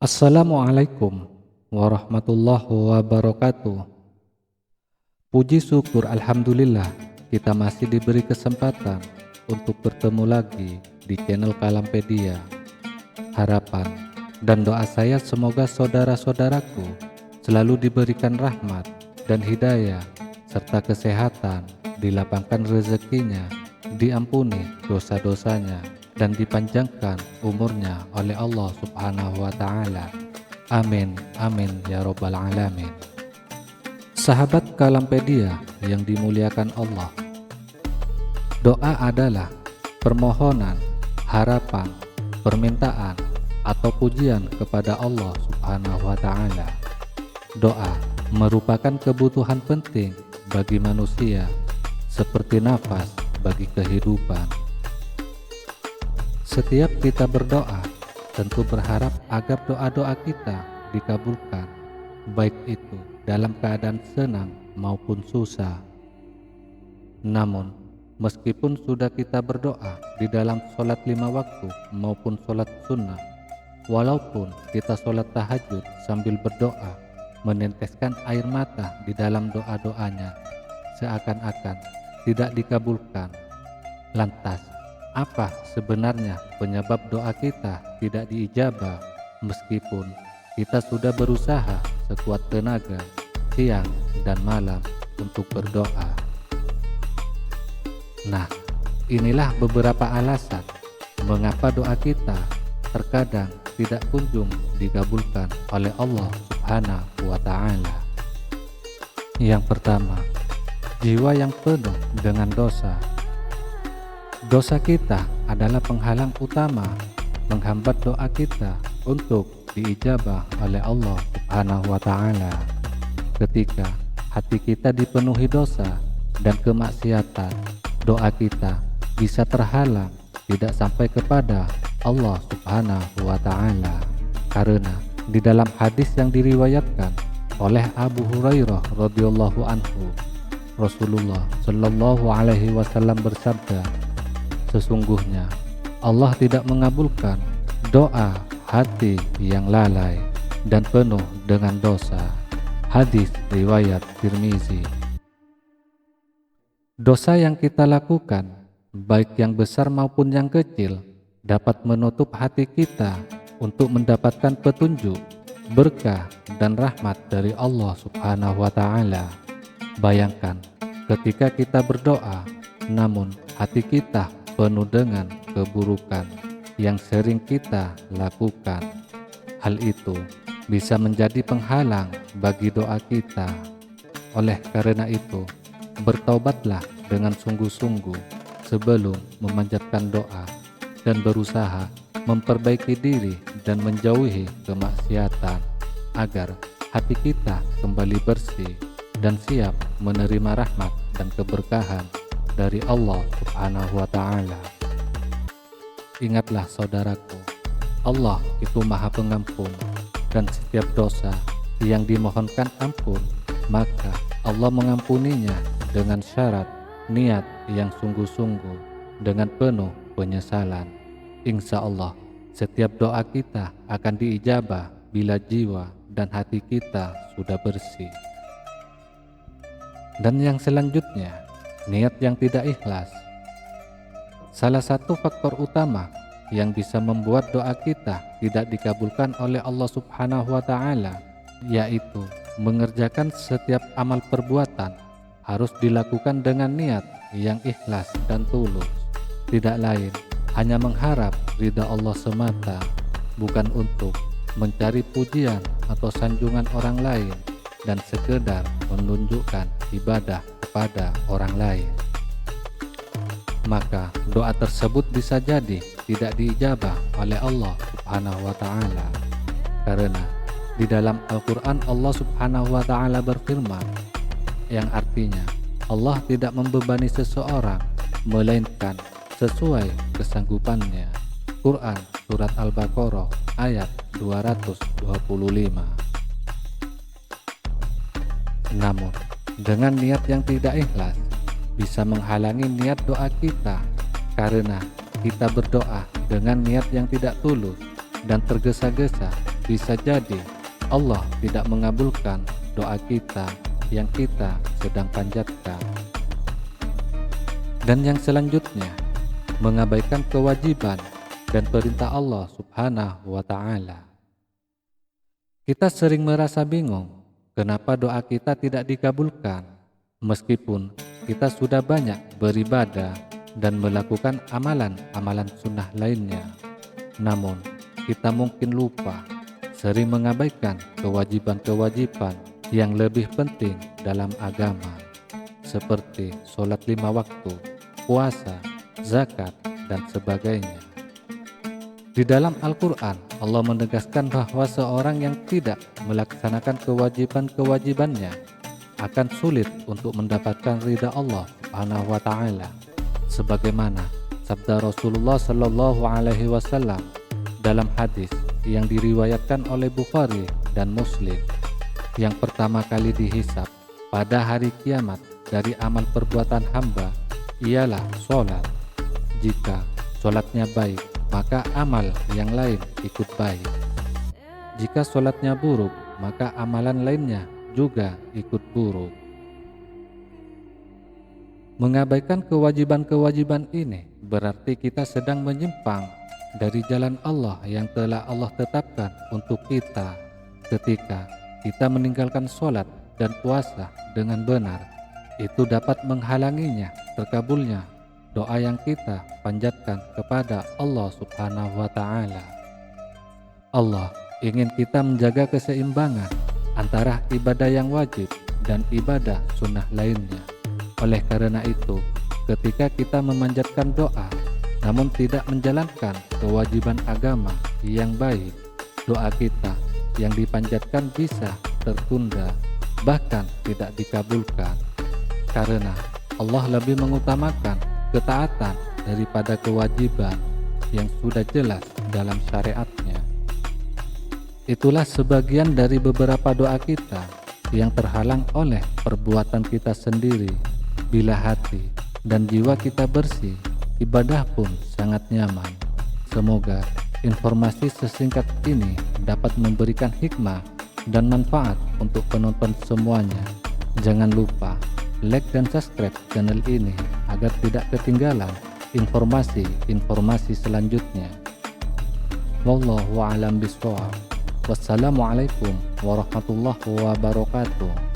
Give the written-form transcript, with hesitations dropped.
Assalamualaikum warahmatullahi wabarakatuh. Puji syukur Alhamdulillah kita masih diberi kesempatan untuk bertemu lagi di channel Kalampedia. Harapan dan doa saya semoga saudara-saudaraku selalu diberikan rahmat dan hidayah serta kesehatan, dilapangkan rezekinya, diampuni dosa-dosanya, dan dipanjangkan umurnya oleh Allah Subhanahu wa Ta'ala. Amin, amin ya Rabbal Alamin. Sahabat Kalampedia yang dimuliakan Allah, doa adalah permohonan, harapan, permintaan, atau pujian kepada Allah Subhanahu wa Ta'ala. Doa merupakan kebutuhan penting bagi manusia, seperti nafas bagi kehidupan. Setiap kita berdoa, tentu berharap agar doa-doa kita dikabulkan, baik itu dalam keadaan senang maupun susah. Namun, meskipun sudah kita berdoa di dalam sholat 5 waktu maupun sholat sunnah, walaupun kita sholat tahajud sambil berdoa, meneteskan air mata di dalam doa-doanya, seakan-akan tidak dikabulkan. Lantas, apa sebenarnya penyebab doa kita tidak diijabah meskipun kita sudah berusaha sekuat tenaga siang dan malam untuk berdoa? Nah, inilah beberapa alasan mengapa doa kita terkadang tidak kunjung dikabulkan oleh Allah Subhanahu wa Ta'ala. Yang pertama, jiwa yang penuh dengan dosa. Dosa kita adalah penghalang utama menghambat doa kita untuk diijabah oleh Allah Subhanahu wa Ta'ala. Ketika hati kita dipenuhi dosa dan kemaksiatan, doa kita bisa terhalang tidak sampai kepada Allah Subhanahu wa Ta'ala. Karena di dalam hadis yang diriwayatkan oleh Abu Hurairah radhiyallahu anhu, Rasulullah Shallallahu alaihi wasallam bersabda, sesungguhnya Allah tidak mengabulkan doa hati yang lalai dan penuh dengan dosa. Hadis riwayat Tirmizi. Dosa yang kita lakukan, baik yang besar maupun yang kecil, dapat menutup hati kita untuk mendapatkan petunjuk, berkah, dan rahmat dari Allah Subhanahu wa Ta'ala. Bayangkan ketika kita berdoa, namun hati kita penuh dengan keburukan yang sering kita lakukan. Hal itu bisa menjadi penghalang bagi doa kita. Oleh karena itu, bertaubatlah dengan sungguh-sungguh sebelum memanjatkan doa dan berusaha memperbaiki diri dan menjauhi kemaksiatan agar hati kita kembali bersih dan siap menerima rahmat dan keberkahan dari Allah Subhanahu wa Ta'ala. Ingatlah saudaraku, Allah itu Maha Pengampun, dan setiap dosa yang dimohonkan ampun, maka Allah mengampuninya dengan syarat niat yang sungguh-sungguh dengan penuh penyesalan. Insya Allah, setiap doa kita akan diijabah bila jiwa dan hati kita sudah bersih. Dan yang selanjutnya, niat yang tidak ikhlas. Salah satu faktor utama yang bisa membuat doa kita tidak dikabulkan oleh Allah Subhanahu wa Ta'ala, yaitu mengerjakan setiap amal perbuatan harus dilakukan dengan niat yang ikhlas dan tulus, tidak lain hanya mengharap ridha Allah semata, bukan untuk mencari pujian atau sanjungan orang lain dan sekedar menunjukkan ibadah kepada orang lain. Maka doa tersebut bisa jadi tidak diijabah oleh Allah Subhanahu wa Ta'ala. Karena di dalam Al-Quran Allah Subhanahu wa Ta'ala berfirman, yang artinya Allah tidak membebani seseorang melainkan sesuai kesanggupannya. Quran Surat Al-Baqarah ayat 225. Namun dengan niat yang tidak ikhlas bisa menghalangi niat doa kita, karena kita berdoa dengan niat yang tidak tulus dan tergesa-gesa bisa jadi Allah tidak mengabulkan doa kita yang kita sedang panjatkan. Dan yang selanjutnya, mengabaikan kewajiban dan perintah Allah Subhanahu wa Ta'ala. Kita sering merasa bingung kenapa doa kita tidak dikabulkan, meskipun kita sudah banyak beribadah dan melakukan amalan-amalan sunnah lainnya. Namun, kita mungkin lupa, sering mengabaikan kewajiban-kewajiban yang lebih penting dalam agama, seperti sholat 5 waktu, puasa, zakat, dan sebagainya. Di dalam Al-Quran, Allah menegaskan bahwa seorang yang tidak melaksanakan kewajiban-kewajibannya akan sulit untuk mendapatkan ridha Allah Subhanahu wa Ta'ala, sebagaimana sabda Rasulullah Sallallahu Alaihi Wasallam dalam hadis yang diriwayatkan oleh Bukhari dan Muslim. Yang pertama kali dihisab pada hari kiamat dari amal perbuatan hamba ialah sholat. Jika sholatnya baik, maka amal yang lain ikut baik. Jika sholatnya buruk, maka amalan lainnya juga ikut buruk. Mengabaikan kewajiban-kewajiban ini berarti kita sedang menyimpang dari jalan Allah yang telah Allah tetapkan untuk kita. Ketika kita meninggalkan sholat dan puasa dengan benar, itu dapat menghalanginya terkabulnya doa yang kita panjatkan kepada Allah Subhanahu wa Ta'ala. Allah ingin kita menjaga keseimbangan antara ibadah yang wajib dan ibadah sunnah lainnya. Oleh karena itu, ketika kita memanjatkan doa namun tidak menjalankan kewajiban agama yang baik, doa kita yang dipanjatkan bisa tertunda, bahkan tidak dikabulkan, karena Allah lebih mengutamakan ketaatan daripada kewajiban yang sudah jelas dalam syariatnya. Itulah sebagian dari beberapa doa kita yang terhalang oleh perbuatan kita sendiri. Bila hati dan jiwa kita bersih, ibadah pun sangat nyaman. Semoga informasi sesingkat ini dapat memberikan hikmah dan manfaat untuk penonton semuanya. Jangan lupa like dan subscribe channel ini agar tidak ketinggalan informasi-informasi selanjutnya. Wallahu a'lam bishawab. Wassalamualaikum warahmatullahi wabarakatuh.